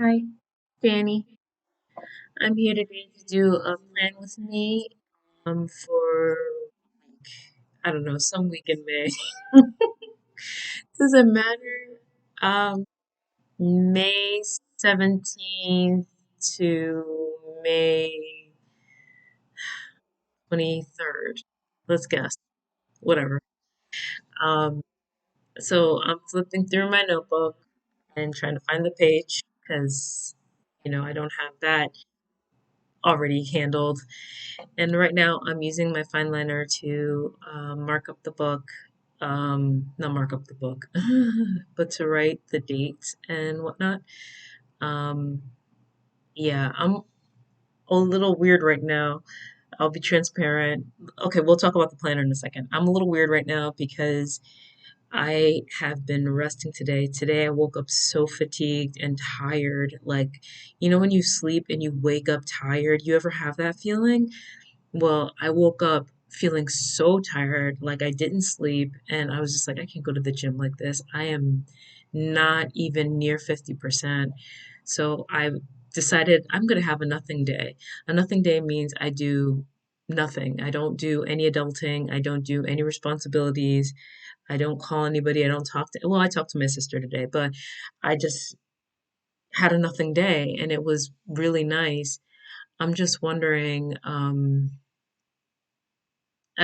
Hi, Danny. I'm here today to do a plan with me for I don't know, some week in May. Doesn't matter. May 17th to May 23rd. Let's guess. Whatever. Um, so I'm flipping through my notebook and trying to find the page because I don't have that already handled. And right now, I'm using my fine liner to mark up the book. Not mark up the book, but to write the dates and whatnot. Um, yeah, I'm a little weird right now. I'll be transparent. Okay, we'll talk about the planner in a second. I'm a little weird right now because I have been resting today. Today, I woke up so fatigued and tired. Like, when you sleep and you wake up tired, you ever have that feeling? Well, I woke up feeling so tired, like I didn't sleep, and I was just like, I can't go to the gym like this. I am not even near 50%. So I decided I'm going to have a nothing day. A nothing day means I do nothing. I don't do any adulting. I don't do any responsibilities. I don't call anybody. I don't talk to, well, I talked to my sister today, but I just had a nothing day and it was really nice. I'm just wondering, I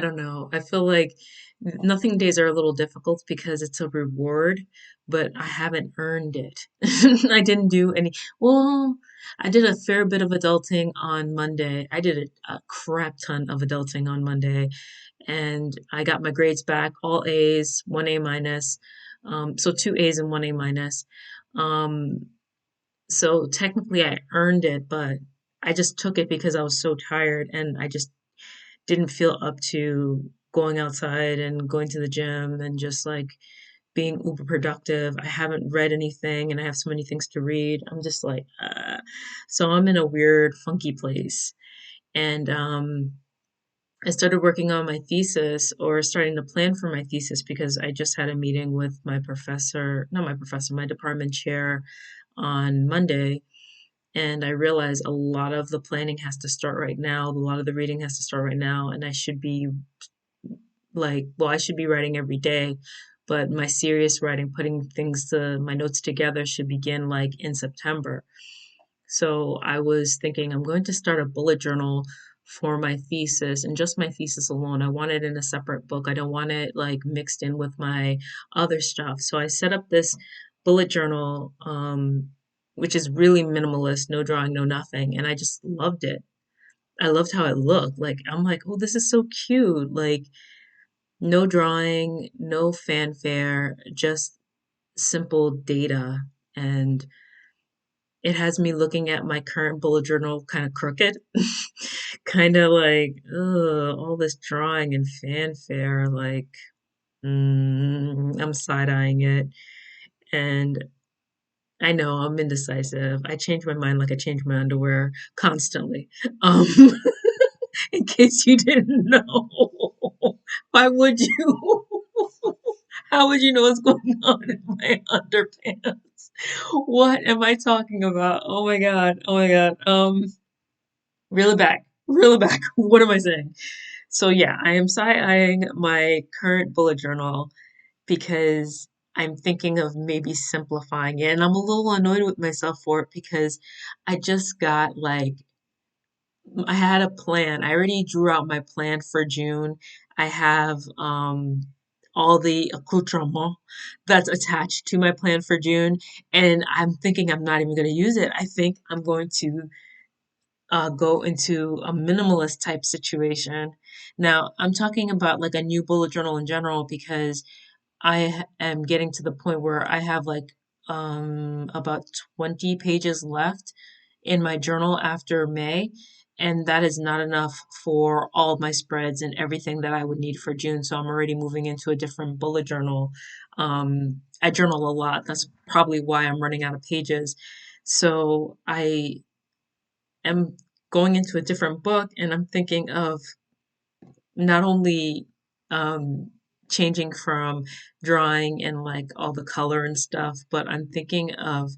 don't know. I feel like nothing days are a little difficult because it's a reward, but I haven't earned it. I didn't do any, well, I did a fair bit of adulting on Monday. I did a crap ton of adulting on Monday, and I got my grades back, all A's, one A minus. So two A's and one A minus. Um, so technically I earned it, but I just took it because I was so tired and I just didn't feel up to going outside and going to the gym and just like being uber productive. I haven't read anything and I have so many things to read. I'm just like, so I'm in a weird, funky place. And I started working on my thesis or starting to plan for my thesis because I just had a meeting with my professor, not my professor, my department chair on Monday. And I realized a lot of the planning has to start right now. A lot of the reading has to start right now. And I should be like, well, I should be writing every day, but my serious writing, putting my notes together should begin like in September. So I was thinking I'm going to start a bullet journal for my thesis and just my thesis alone. I want it in a separate book. I don't want it like mixed in with my other stuff. So I set up this bullet journal, which is really minimalist, no drawing, no nothing. And I just loved it. I loved how it looked. Like, I'm like, oh, this is so cute. Like, no drawing, no fanfare, just simple data. And it has me looking at my current bullet journal kind of crooked, kind of like, ugh, all this drawing and fanfare. Like, I'm side eyeing it. And I know I'm indecisive. I change my mind like I change my underwear constantly. Um, in case you didn't know, why would you? How would you know what's going on in my underpants? What am I talking about? Oh my God. Oh my God. Reel it back. Reel it back. What am I saying? So yeah, I am side-eyeing my current bullet journal because I'm thinking of maybe simplifying it. And I'm a little annoyed with myself for it because I just got like I had a plan. I already drew out my plan for June. I have all the accoutrement that's attached to my plan for June, and I'm thinking I'm not even going to use it. I think I'm going to go into a minimalist type situation. Now, I'm talking about like a new bullet journal in general because am getting to the point where I have like about 20 pages left in my journal after May, and that is not enough for all of my spreads and everything that I would need for June. So I'm already moving into a different bullet journal. I journal a lot. That's probably why I'm running out of pages. So I am going into a different book, and I'm thinking of not only um, changing from drawing and like all the color and stuff, but I'm thinking of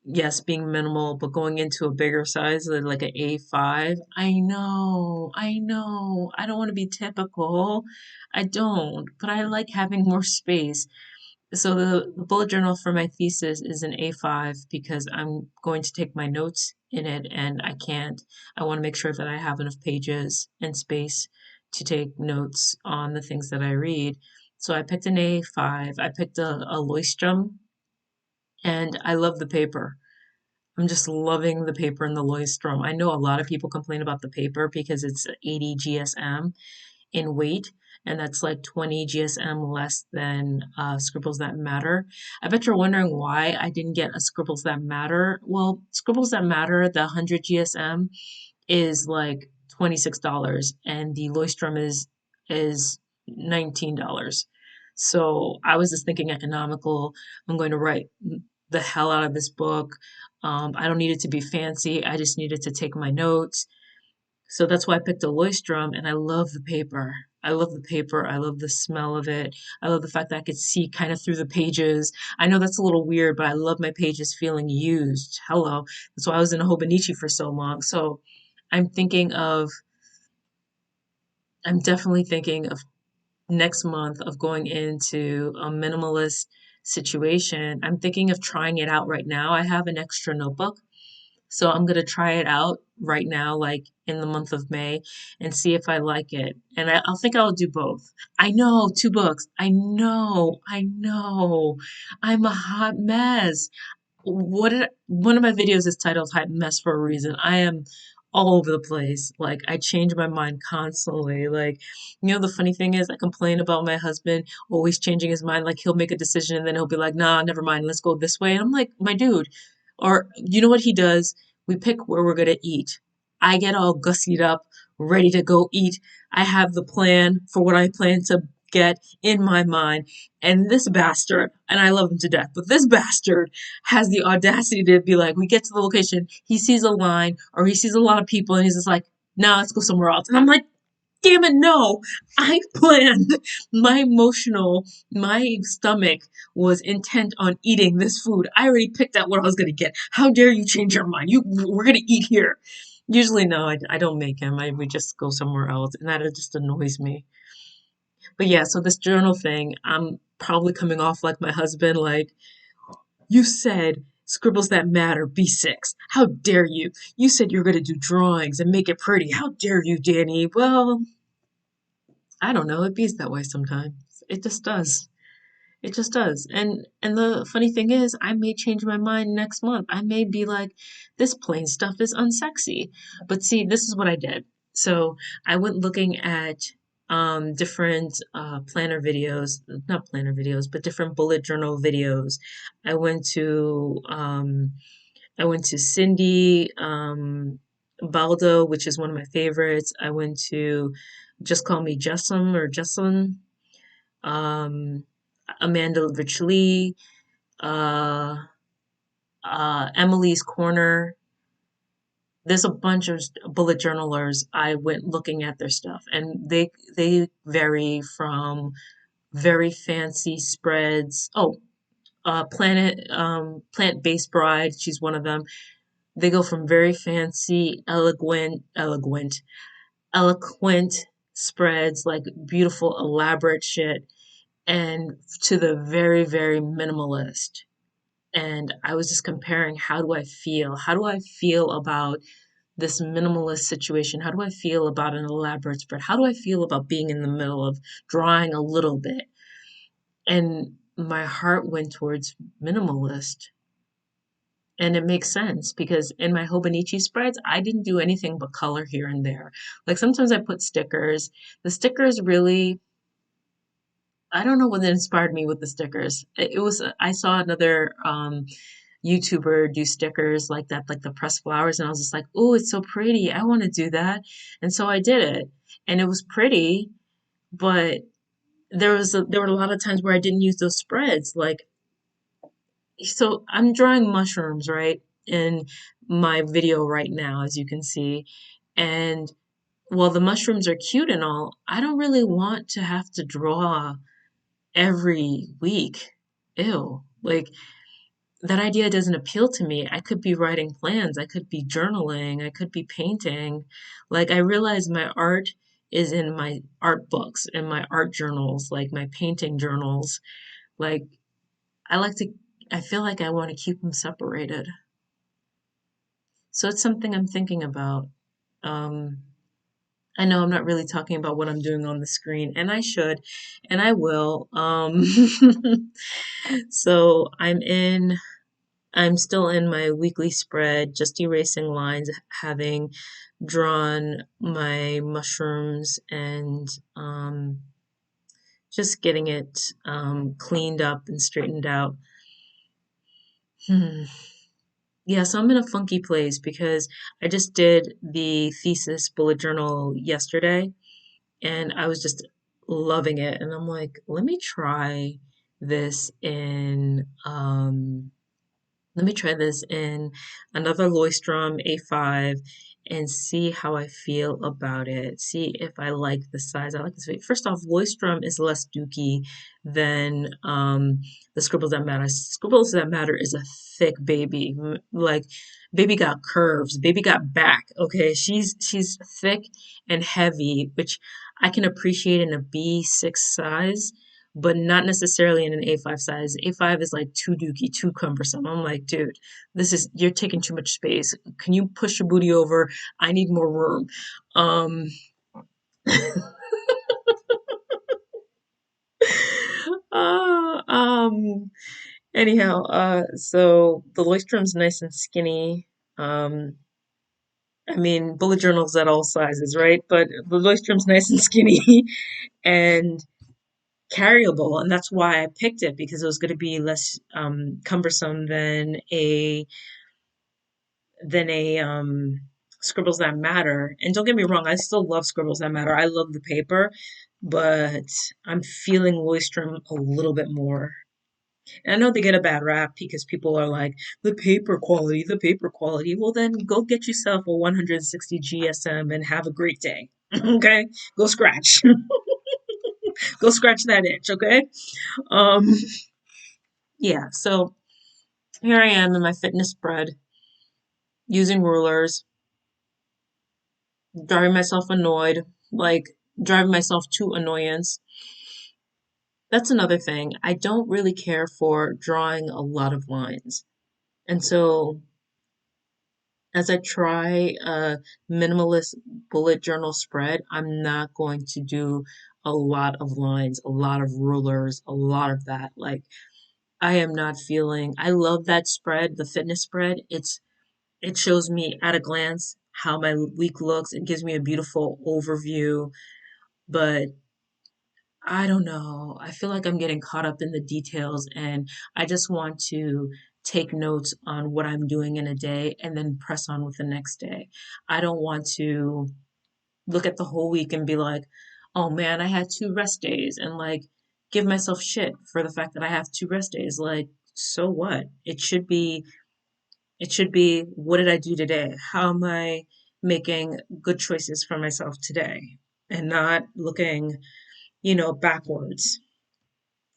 yes, being minimal, but going into a bigger size, like an A5. I know. I don't want to be typical. I don't, but I like having more space. So the bullet journal for my thesis is an A5 because I'm going to take my notes in it and I want to make sure that I have enough pages and space to take notes on the things that I read. So I picked an A5. I picked a Leuchtturm and I love the paper. I'm just loving the paper in the Leuchtturm. I know a lot of people complain about the paper because it's 80 GSM in weight, and that's like 20 GSM less than Scribbles That Matter. I bet you're wondering why I didn't get a Scribbles That Matter. Well, Scribbles That Matter, the 100 GSM, is like $26, and the Leuchtturm is $19. So I was just thinking economical. I'm going to write the hell out of this book. I don't need it to be fancy. I just needed to take my notes. So that's why I picked a Leuchtturm, and I love the paper. I love the paper. I love the smell of it. I love the fact that I could see kind of through the pages. I know that's a little weird, but I love my pages feeling used. Hello. That's why I was in a Hobonichi for so long. So I'm thinking of, I'm definitely thinking of next month of going into a minimalist situation. I'm thinking of trying it out right now. I have an extra notebook. So I'm gonna try it out right now, like in the month of May, and see if I like it. And I'll think I'll do both. I know, 2 books. I know. I'm a hot mess. One of my videos is titled Hot Mess for a reason. I am all over the place. Like I change my mind constantly. Like, the funny thing is I complain about my husband always changing his mind. Like he'll make a decision and then he'll be like, nah, never mind, let's go this way. And I'm like, my dude. Or you know what he does? We pick where we're gonna eat. I get all gussied up, ready to go eat. I have the plan for what I plan to get in my mind. And this bastard, and I love him to death, but this bastard has the audacity to be like, we get to the location, he sees a line or he sees a lot of people and he's just like, nah, let's go somewhere else. And I'm like, damn it, no. I planned my stomach was intent on eating this food. I already picked out what I was going to get. How dare you change your mind? We're going to eat here. Usually, no, I don't make him. We just go somewhere else. And that just annoys me. But yeah, so this journal thing, I'm probably coming off like my husband, like, you said scribbles that matter, B6. How dare you? You said you're going to do drawings and make it pretty. How dare you, Danny? Well, I don't know. It bees that way sometimes. It just does. It just does. And the funny thing is, I may change my mind next month. I may be like, this plain stuff is unsexy. But see, this is what I did. So I went looking at different planner videos, not planner videos, but different bullet journal videos. I went to um, I went to Cindy Baldo, which is one of my favorites. I went to Just Call Me Jessom or Jessalyn, um, Amanda Rich Lee, uh, Emily's Corner. There's a bunch of bullet journalers. I went looking at their stuff, and they vary from very fancy spreads. Oh, Plant-Based Bride. She's one of them. They go from very fancy, eloquent spreads, like beautiful, elaborate shit, and to the very, very minimalist. And I was just comparing, how do I feel? How do I feel about this minimalist situation? How do I feel about an elaborate spread? How do I feel about being in the middle of drawing a little bit? And my heart went towards minimalist. And it makes sense because in my Hobonichi spreads, I didn't do anything but color here and there. Like sometimes I put stickers. The stickers really, I don't know what inspired me with the stickers. It was, I saw another YouTuber do stickers like that, like the pressed flowers, and I was just like, oh, it's so pretty. I want to do that. And so I did it. And it was pretty, but there were a lot of times where I didn't use those spreads. Like, so I'm drawing mushrooms, right? In my video right now, as you can see. And while the mushrooms are cute and all, I don't really want to have to draw every week. Ew. Like, that idea doesn't appeal to me. I could be writing plans, I could be journaling, I could be painting. Like I realize my art is in my art books and my art journals, like my painting journals. Like I like to I feel like I want to keep them separated. So it's something I'm thinking about. Um I know I'm not really talking about what I'm doing on the screen, and I should, and I will. So I'm still in my weekly spread, just erasing lines, having drawn my mushrooms and just getting it cleaned up and straightened out. Hmm. Yeah, so I'm in a funky place because I just did the thesis bullet journal yesterday and I was just loving it. And I'm like, let me try this in let me try this in another Leuchtturm A5 and see how I feel about it. See if I like the size. I like this. First off, Leuchtturm is less dooky than the Scribbles That Matter. Scribbles That Matter is a thick baby. Like baby got curves. Baby got back. Okay, she's thick and heavy, which I can appreciate in a B6 size but not necessarily in an A5 size. A5 is like too dookie, too cumbersome. I'm like, dude, you're taking too much space. Can you push your booty over? I need more room. Um, uh, um, anyhow, so the Leuchtturm's nice and skinny. Um, I mean, bullet journals at all sizes, right? But the Leuchtturm's nice and skinny and carryable, and that's why I picked it because it was going to be less cumbersome than a Scribbles That Matter. And don't get me wrong, I still love Scribbles That Matter. I love the paper, but I'm feeling Leuchtturm a little bit more. And I know they get a bad rap because people are like, the paper quality, the paper quality. Well, then go get yourself a 160 GSM and have a great day. Okay? Go scratch. Go scratch that itch, okay? Um, yeah, so here I am in my fitness spread using rulers, driving myself annoyed, like driving myself to annoyance. That's another thing. I don't really care for drawing a lot of lines. And so as I try a minimalist bullet journal spread, I'm not going to do a lot of lines, a lot of rulers, a lot of that. Like I am not feeling, I love that spread, the fitness spread. It shows me at a glance how my week looks. It gives me a beautiful overview, but I don't know. I feel like I'm getting caught up in the details and I just want to take notes on what I'm doing in a day and then press on with the next day. I don't want to look at the whole week and be like, oh man, I had 2 rest days and like give myself shit for the fact that I have 2 rest days. Like, so what? It should be what did I do today? How am I making good choices for myself today? And not looking, backwards.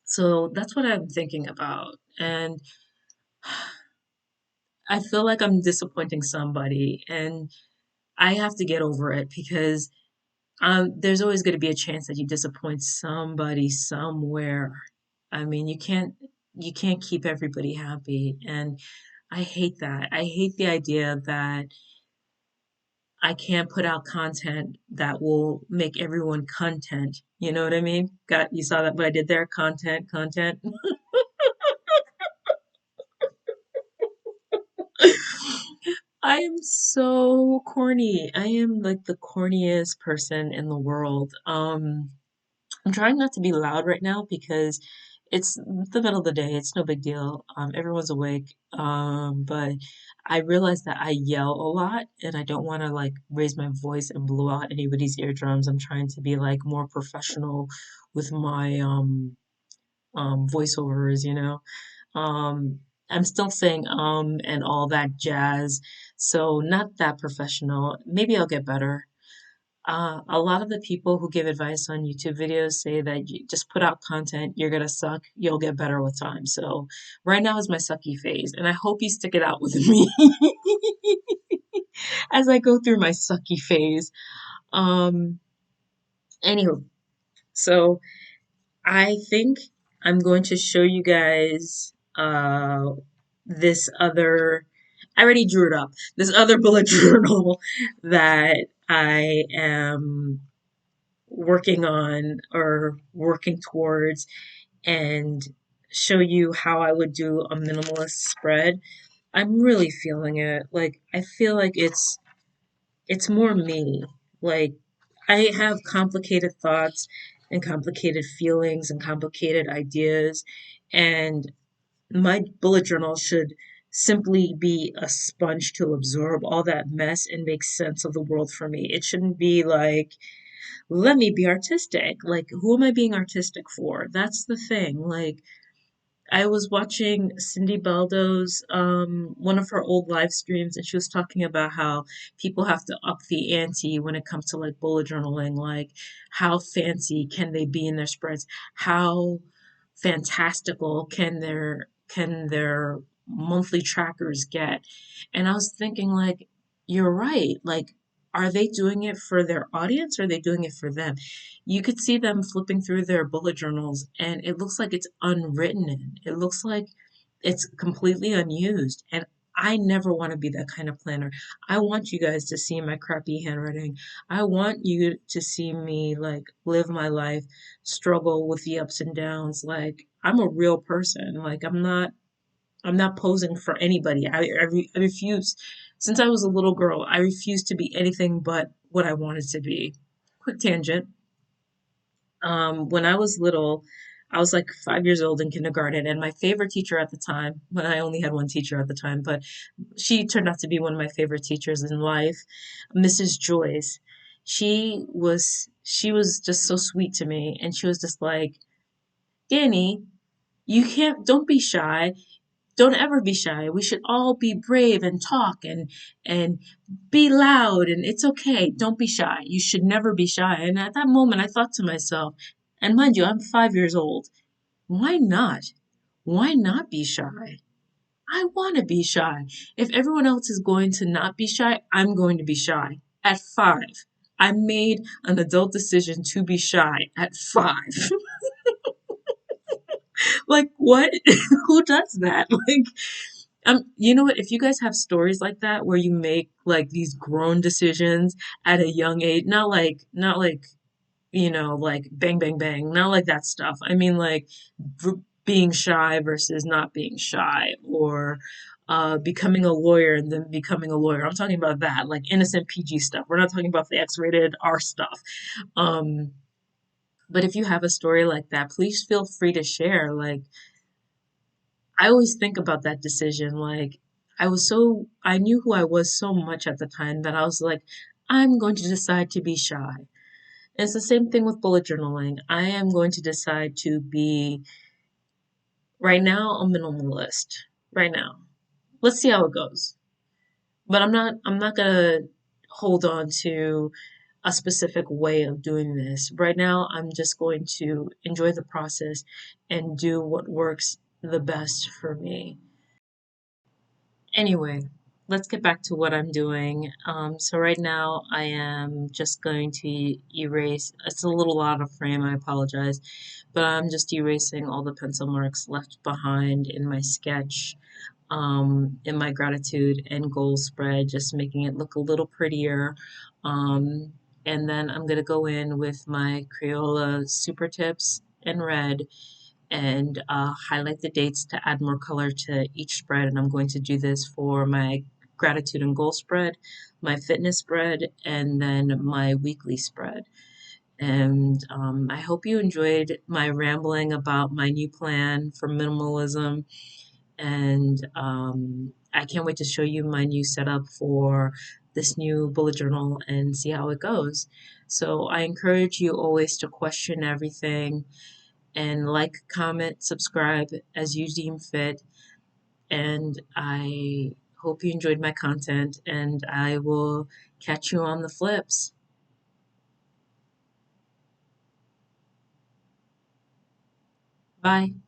So that's what I'm thinking about. And I feel like I'm disappointing somebody and I have to get over it because there's always going to be a chance that you disappoint somebody somewhere. I mean, you can't keep everybody happy. And I hate that. I hate the idea that I can't put out content that will make everyone content. You know what I mean? You saw that what I did there? Content, content. I am so corny. I am like the corniest person in the world. I'm trying not to be loud right now because it's the middle of the day. It's no big deal. Everyone's awake. But I realize that I yell a lot and I don't want to like raise my voice and blow out anybody's eardrums. I'm trying to be like more professional with my voiceovers, um, I'm still saying and all that jazz. So not that professional. Maybe I'll get better. A lot of the people who give advice on YouTube videos say that you just put out content, you're gonna suck, you'll get better with time. So right now is my sucky phase, and I hope you stick it out with me as I go through my sucky phase. Um, Anywho, so I think I'm going to show you guys this other. I already drew it up. This other bullet journal that I am working on or working towards, and show you how I would do a minimalist spread. I'm really feeling it. Like I feel like it's more me. Like I have complicated thoughts and complicated feelings and complicated ideas, and my bullet journal should simply be a sponge to absorb all that mess and make sense of the world for me. It shouldn't be like, let me be artistic. Like, who am I being artistic for? That's the thing. Like, I was watching Cindy Baldo's one of her old live streams, and she was talking about how people have to up the ante when it comes to like bullet journaling. Like, how fancy can they be in their spreads? How fantastical can their monthly trackers get? And I was thinking, like, you're right. Like, are they doing it for their audience or are they doing it for them? You could see them flipping through their bullet journals and it looks like it's unwritten in. It looks like it's completely unused. And I never want to be that kind of planner. I want you guys to see my crappy handwriting. I want you to see me like live my life, struggle with the ups and downs. Like I'm a real person. Like I'm not posing for anybody. I refuse. Since I was a little girl, I refused to be anything but what I wanted to be. Quick tangent. When I was little, I was like 5 years old in kindergarten, and my favorite teacher at the time, well, I only had one teacher at the time, but she turned out to be one of my favorite teachers in life, Mrs. Joyce. She was just so sweet to me, and she was just like, Danny, don't be shy. Don't ever be shy. We should all be brave and talk and be loud and it's okay. Don't be shy. You should never be shy. And at that moment I thought to myself, and mind you, I'm 5 years old. Why not? Why not be shy? I want to be shy. If everyone else is going to not be shy, I'm going to be shy. At 5. I made an adult decision to be shy at 5. Like what? Who does that? Like you know what? If you guys have stories like that where you make like these grown decisions at a young age, not like like bang bang bang, not like that stuff. I mean like being shy versus not being shy, or becoming a lawyer and then becoming a lawyer. I'm talking about that, like innocent PG stuff. We're not talking about the X-rated R stuff. Um, but if you have a story like that, please feel free to share. Like I always think about that decision. Like, I knew who I was so much at the time that I was like, I'm going to decide to be shy. And it's the same thing with bullet journaling. I am going to decide to be, right now, a minimalist. Right now. Let's see how it goes. But I'm not gonna hold on to a specific way of doing this. Right now, I'm just going to enjoy the process and do what works the best for me. Anyway, let's get back to what I'm doing. So right now I am just going to erase, it's a little out of frame, I apologize, but I'm just erasing all the pencil marks left behind in my sketch, in my gratitude and goal spread, just making it look a little prettier. Um, and then I'm gonna go in with my Crayola Super Tips in red and highlight the dates to add more color to each spread. And I'm going to do this for my gratitude and goal spread, my fitness spread, and then my weekly spread. And I hope you enjoyed my rambling about my new plan for minimalism. And I can't wait to show you my new setup for this new bullet journal and see how it goes. So I encourage you always to question everything and like, comment, subscribe as you deem fit. And I hope you enjoyed my content, and I will catch you on the flips. Bye.